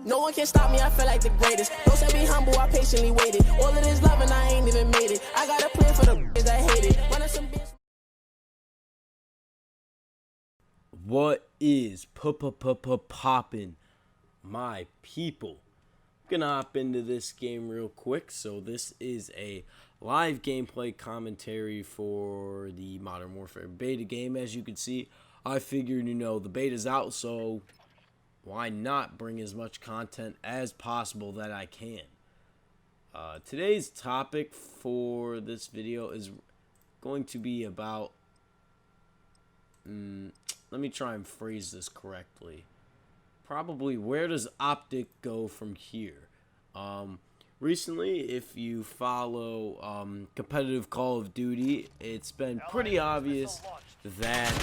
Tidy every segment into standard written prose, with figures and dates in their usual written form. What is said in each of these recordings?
No one can stop me, I feel like the greatest. Don't say be humble, I patiently waited. All of this love and I ain't even made it. I got a plan for the bitches that hate it. Running some bitch. What is poppin', my people? Gonna hop into this game real quick. So this is a live gameplay commentary for the Modern Warfare beta game. As you can see, I figured, the beta's out, so why not bring as much content as possible that I can. Today's topic for this video is going to be about, let me try and phrase this correctly. Probably, where does Optic go from here? Recently, if you follow competitive Call of Duty, it's been pretty obvious that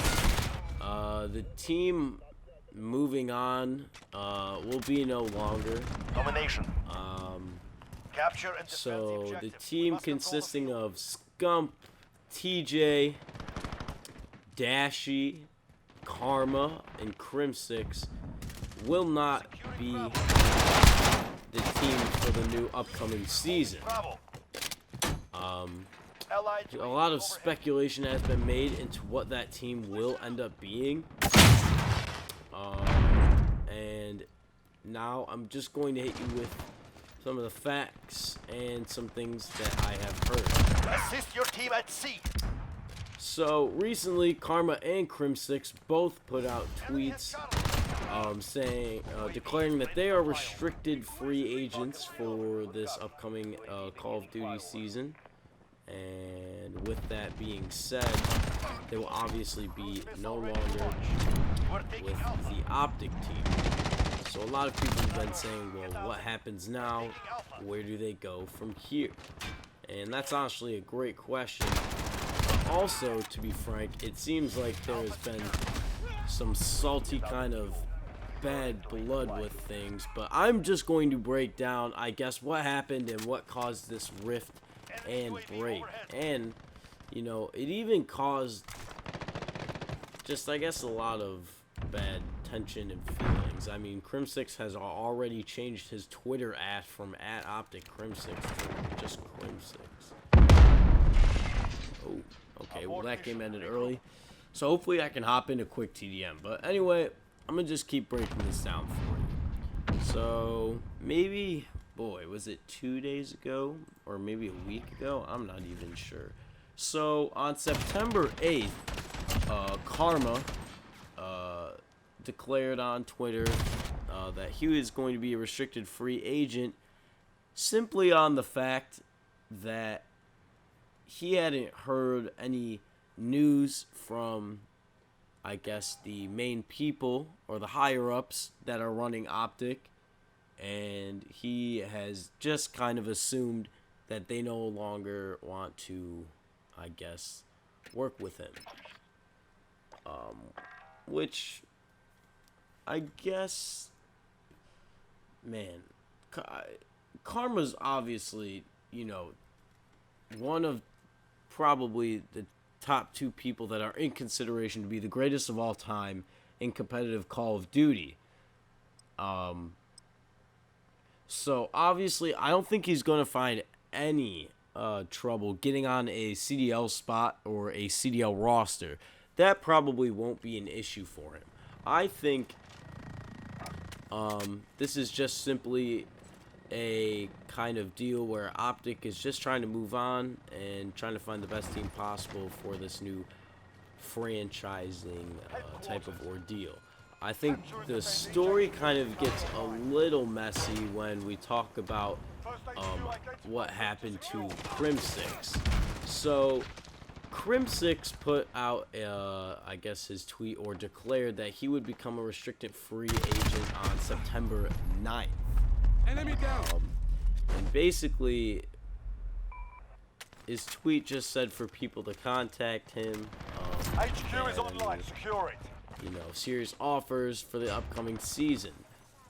the team moving on will be no longer. Domination. Capture and so the team consisting of Scump, TJ, Dashy, Karma, and Crim6 will not be the team for the new upcoming season. A lot of speculation has been made into what that team will end up being. And now I'm just going to hit you with some of the facts and some things that I have heard. Assist your team at sea. So recently, Karma and Crim6 both put out tweets declaring that they are restricted free agents for this upcoming Call of Duty season. And with that being said, they will obviously be no longer with the Optic team. So a lot of people have been saying, well, what happens now? Where do they go from here? And that's honestly a great question. But also, to be frank, it seems like there has been some salty kind of bad blood with things. But I'm just going to break down, I guess, what happened and what caused this rift and break. And, it even caused just, I guess, a lot of bad tension and feelings. I mean, Crim6 has already changed his Twitter from @OpticCrim6 to just Crim6. Oh, okay, well that game ended early. So hopefully I can hop into quick TDM. But anyway, I'm going to just keep breaking this down for you. So, maybe, boy, was it 2 days ago? Or maybe a week ago? I'm not even sure. So, on September 8th, Karma declared on Twitter that he was going to be a restricted free agent simply on the fact that he hadn't heard any news from, I guess, the main people or the higher-ups that are running Optic, and he has just kind of assumed that they no longer want to, I guess, work with him. Which, I guess, man, Karma's obviously, one of probably the top 2 people that are in consideration to be the greatest of all time in competitive Call of Duty. So obviously, I don't think he's going to find any trouble getting on a CDL spot or a CDL roster. That probably won't be an issue for him. I think this is just simply a kind of deal where Optic is just trying to move on and trying to find the best team possible for this new franchising type of ordeal. I think the story kind of gets a little messy when we talk about what happened to Crim6. So Crim6 put out, I guess, his tweet or declared that he would become a restricted free agent on September 9th. Enemy down. And basically, his tweet just said for people to contact him. HQ is online. Secure it. Serious offers for the upcoming season.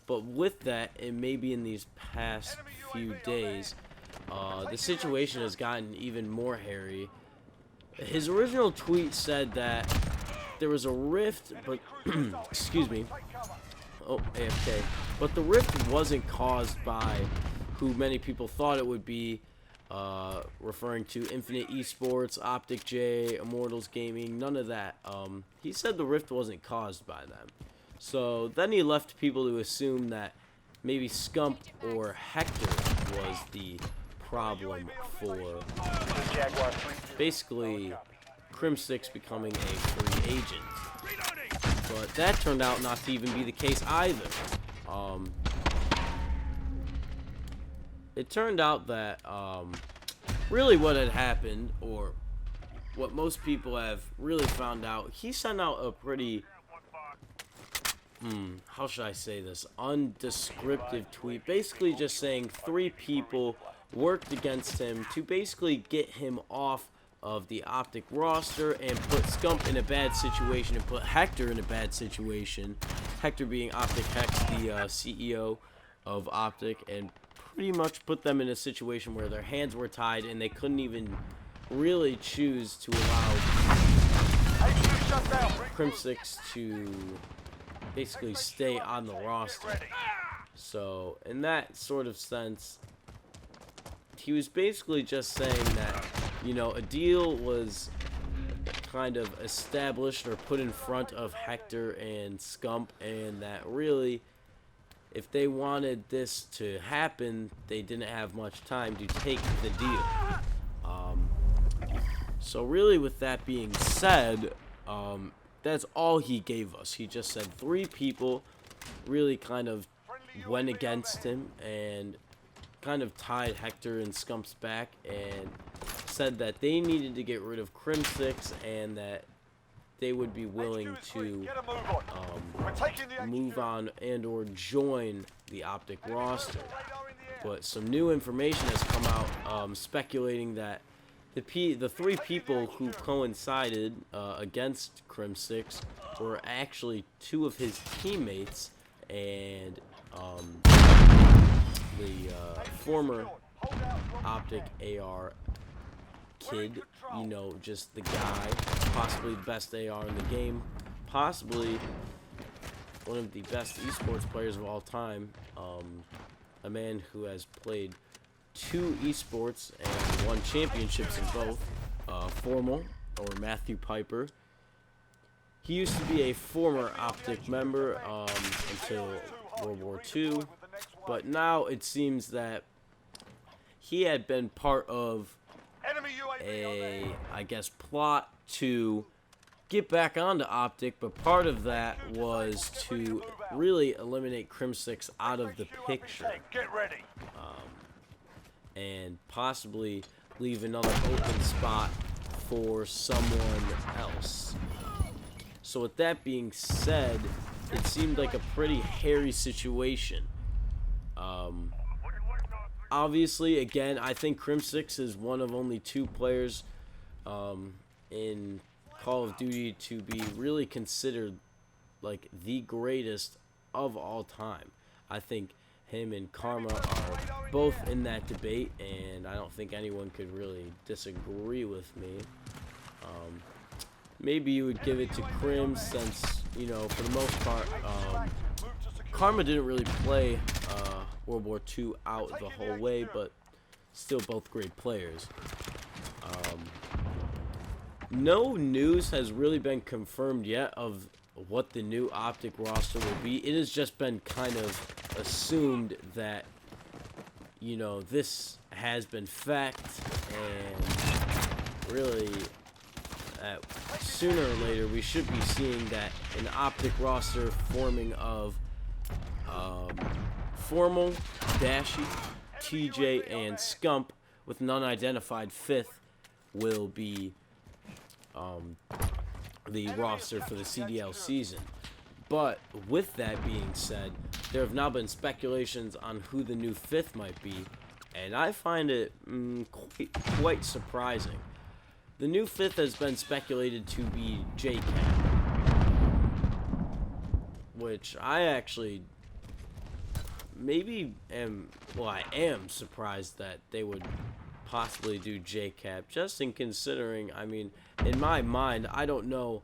But with that, and maybe in these past few days, the situation has gotten even more hairy. His original tweet said that there was a rift, but excuse me, Oh, AFK. But the rift wasn't caused by who many people thought it would be, referring to Infinite Esports, Optic J, Immortals Gaming, none of that. He said the rift wasn't caused by them. So then he left people to assume that maybe Scump or Hector was the problem for basically Crim6 becoming a free agent. But that turned out not to even be the case either. It turned out that really what had happened, or what most people have really found out, he sent out a pretty, how should I say this, undescriptive tweet, basically just saying 3 people worked against him to basically get him off of the Optic roster and put Scump in a bad situation and put Hector in a bad situation. Hector being Optic Hex, the CEO of Optic, and pretty much put them in a situation where their hands were tied and they couldn't even really choose to allow Crim6 to basically stay on the roster. So in that sort of sense, he was basically just saying that, you know, a deal was kind of established or put in front of Hector and Scump, and that really, if they wanted this to happen, they didn't have much time to take the deal. So really, with that being said, that's all he gave us. He just said 3 people really kind of went against him and kind of tied Hector and Scump's back and said that they needed to get rid of Crim6 and that they would be willing to move on and or join the Optic roster. But some new information has come out speculating that the 3 people who coincided against Crim6 were actually 2 of his teammates and the former Optic AR kid, you know, just the guy, possibly the best AR in the game, possibly one of the best esports players of all time, a man who has played 2 esports and won championships in both, Formal, or Matthew Piper. He used to be a former Optic member until World War II, but now it seems that he had been part of a, I guess, plot to get back onto Optic, but part of that was to really eliminate Crim6 out of the picture, and possibly leave another open spot for someone else. So with that being said, it seemed like a pretty hairy situation. Obviously, again, I think Crim6 is one of only 2 players in Call of Duty to be really considered like the greatest of all time. I think him and Karma are both in that debate, and I don't think anyone could really disagree with me. Maybe you would give it to Crim, since, you know, for the most part, Karma didn't really play World War II out the whole way, but still both great players. No news has really been confirmed yet of what the new Optic roster will be. It has just been kind of assumed that, you know, this has been fact, and really sooner or later we should be seeing that an Optic roster forming of Formal, Dashy, TJ, and Scump, with an unidentified 5th, will be the roster for the CDL season. But with that being said, there have now been speculations on who the new 5th might be, and I find it quite surprising. The new 5th has been speculated to be JCap, which I actually I am surprised that they would possibly do JCap, just in considering, I mean, in my mind, I don't know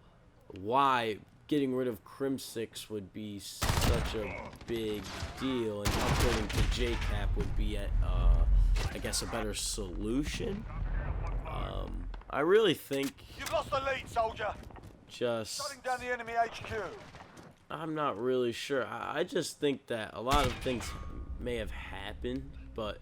why getting rid of Crim 6 would be such a big deal, and upgrading to JCap would be, I guess, a better solution. I really think You've lost the lead, soldier. just... Shutting down the enemy HQ. I'm not really sure. I just think that a lot of things may have happened, but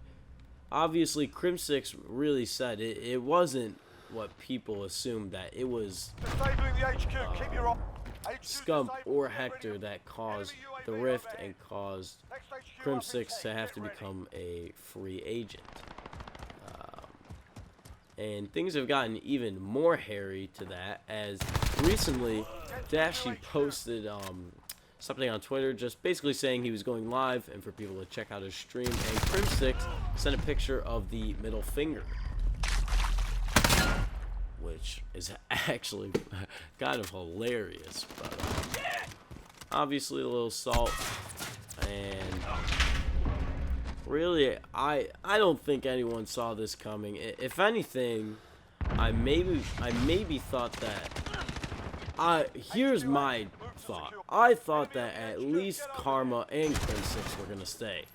obviously Crim 6 really said it wasn't what people assumed, that it was Disabling the HQ. Keep your eye. HQ Scump disabled. or Ready Hector to- that caused Enemy the UAV rift overhead. and caused Next HQ Crim up in 6 to 10. have Get to ready. become a free agent. And things have gotten even more hairy to that, as recently Dashy posted something on Twitter just basically saying he was going live and for people to check out his stream, and Crim 6 sent a picture of the middle finger, which is actually kind of hilarious, but obviously a little salt. And really, I don't think anyone saw this coming. If anything, I maybe thought that. Here's my thought. I thought that at least Karma and Crim 6 were gonna stay.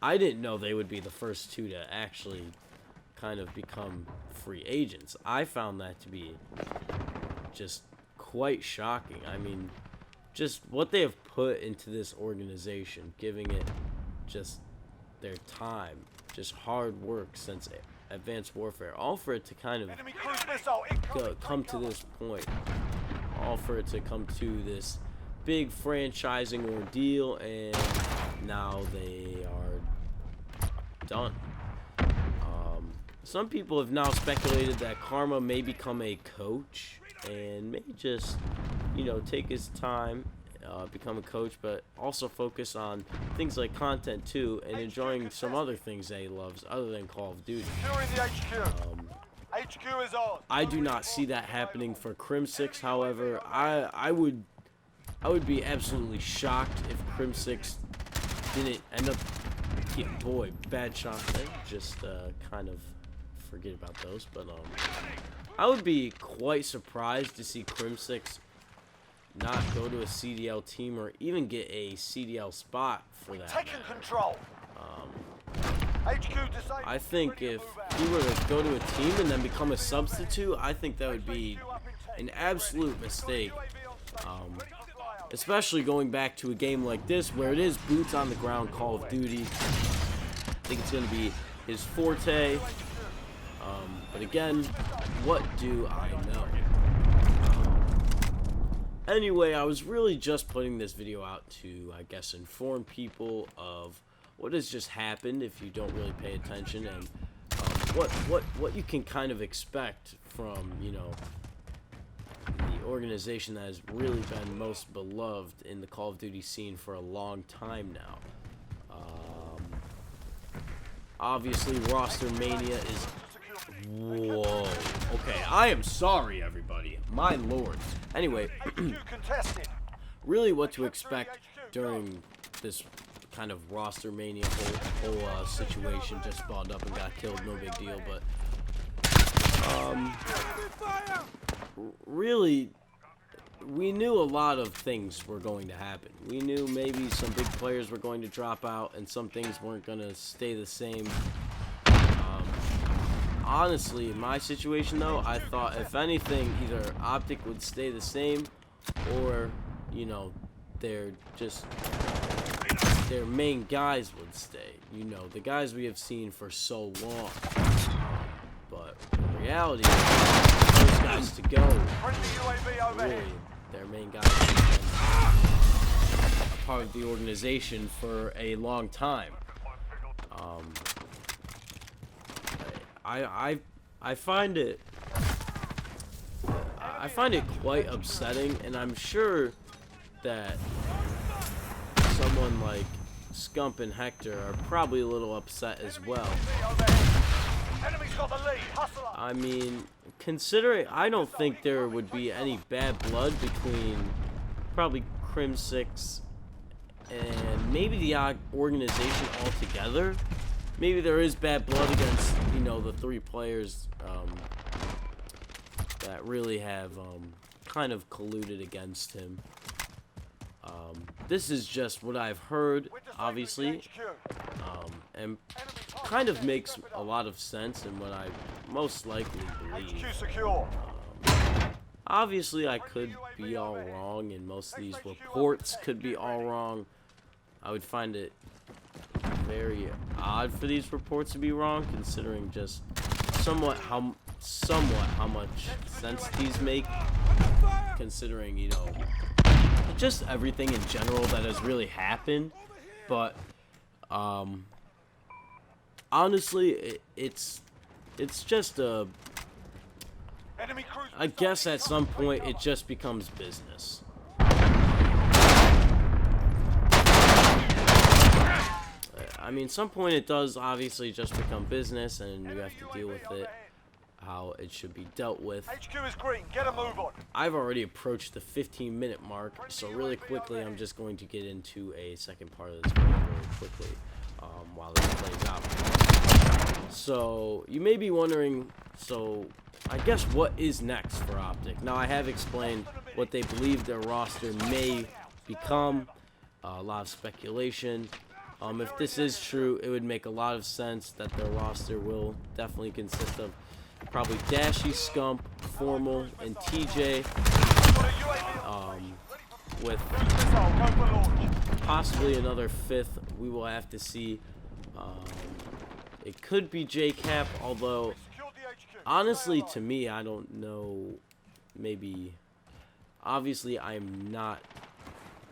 I didn't know they would be the first two to actually kind of become free agents. I found that to be just quite shocking. I mean, just what they have put into this organization, giving it just their time, just hard work since Advanced Warfare, all for it to kind of Enemy cruise missile incoming. come to this point, all for it to come to this big franchising ordeal, and now they are done. Some people have now speculated that Karma may become a coach and may just, you know, take his time, become a coach, but also focus on things like content too, and enjoying some other things that he loves other than Call of Duty. Securing the HQ. HQ is on. I do not see that happening for Crim 6. However, I would be absolutely shocked if Crim 6 didn't end up getting, boy, bad shot there. Just kind of forget about those, but I would be quite surprised to see Crim 6 not go to a CDL team or even get a CDL spot for that Taking matter. control. HQ disabled. I think Ready to if move out. he were to go to a team and then become a substitute, I think that would be HQ up in 10. an absolute mistake. UAV on station. Ready for flyout. Especially going back to a game like this where it is boots on the ground Call of Duty. I think it's going to be his forte. But again, what do I know? Anyway, I was really just putting this video out to, I guess, inform people of what has just happened if you don't really pay attention, and what you can kind of expect from, you know, the organization that has really been most beloved in the Call of Duty scene for a long time now. Obviously, roster mania is... Whoa. Okay, I am sorry, everybody. My lord. Anyway, HQ contested. really what to expect during this kind of roster mania whole situation. Just spawned up and got killed, no big deal, but really, we knew a lot of things were going to happen. We knew maybe some big players were going to drop out and some things weren't going to stay the same. Honestly, in my situation though, I thought if anything, either Optic would stay the same, or, you know, their main guys would stay. You know, the guys we have seen for so long. But in reality, those guys to go, Friendly UAV overhead. really, their main guys have been a part of the organization for a long time. I find it quite upsetting, and I'm sure that someone like Scump and Hector are probably a little upset as well. Enemy's got the lead. Hustle up. I mean, considering I don't think there would be any bad blood between probably Crim 6 and maybe the organization altogether. Maybe there is bad blood against, you know, the three players that really have kind of colluded against him. This is just what I've heard, obviously, and kind of makes a lot of sense in what I most likely believe. HQ secure. Obviously, I could be all wrong, and most of these reports could be all wrong. I would find it very odd for these reports to be wrong, considering just somewhat how much sense these make, considering, you know, just everything in general that has really happened. But honestly, it's just a, I guess at some point it just becomes business. I mean, some point it does obviously just become business, and you have to deal with it how it should be dealt with. HQ is green. Get a move on. I've already approached the 15-minute mark, so really quickly I'm just going to get into a second part of this video really quickly while this plays out. So you may be wondering, so I guess what is next for Optic? Now, I have explained what they believe their roster may become, a lot of speculation. If this is true, it would make a lot of sense that their roster will definitely consist of probably Dashy, Scump, Formal, and TJ, with possibly another fifth. We will have to see. It could be JCap, although honestly, to me, I don't know. Maybe, obviously, I'm not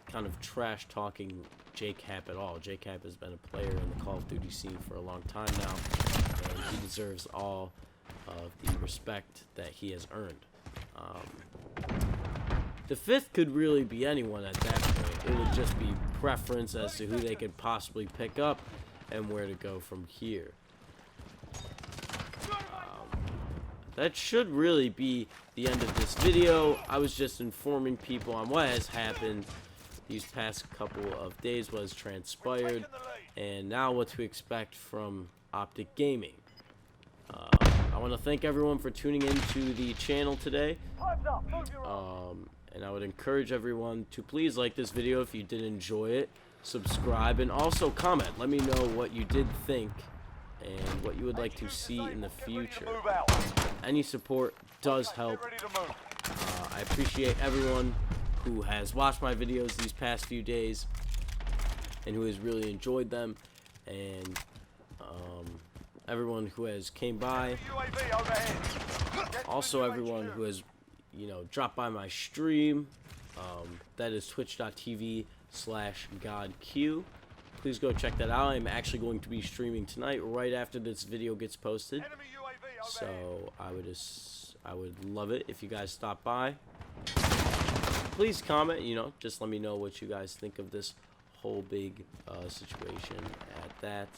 kind of trash talking JCap at all. JCap has been a player in the Call of Duty scene for a long time now, and he deserves all of the respect that he has earned. The fifth could really be anyone at that point. It would just be preference as to who they could possibly pick up and where to go from here. That should really be the end of this video. I was just informing people on what has happened these past couple of days, what has transpired, and now what to expect from Optic Gaming. I want to thank everyone for tuning into the channel today, and I would encourage everyone to please like this video if you did enjoy it, subscribe, and also comment. Let me know what you did think and what you would like to see in the future. Any support does help. I appreciate everyone who has watched my videos these past few days and who has really enjoyed them, and everyone who has came by, also everyone who has, you know, dropped by my stream, that is twitch.tv/godq. Please go check that out. I'm actually going to be streaming tonight right after this video gets posted, so I would love it if you guys stop by. Please comment, you know, just let me know what you guys think of this whole big situation at that.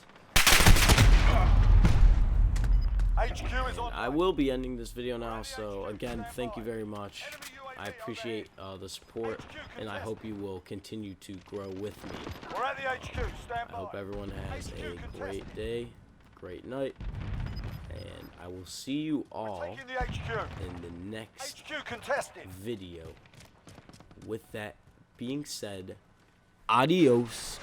I will be ending this video now, so again, thank you very much. I appreciate the support, and I hope you will continue to grow with me. I hope everyone has a great day, great night, and I will see you all in the next video. With that being said, adios.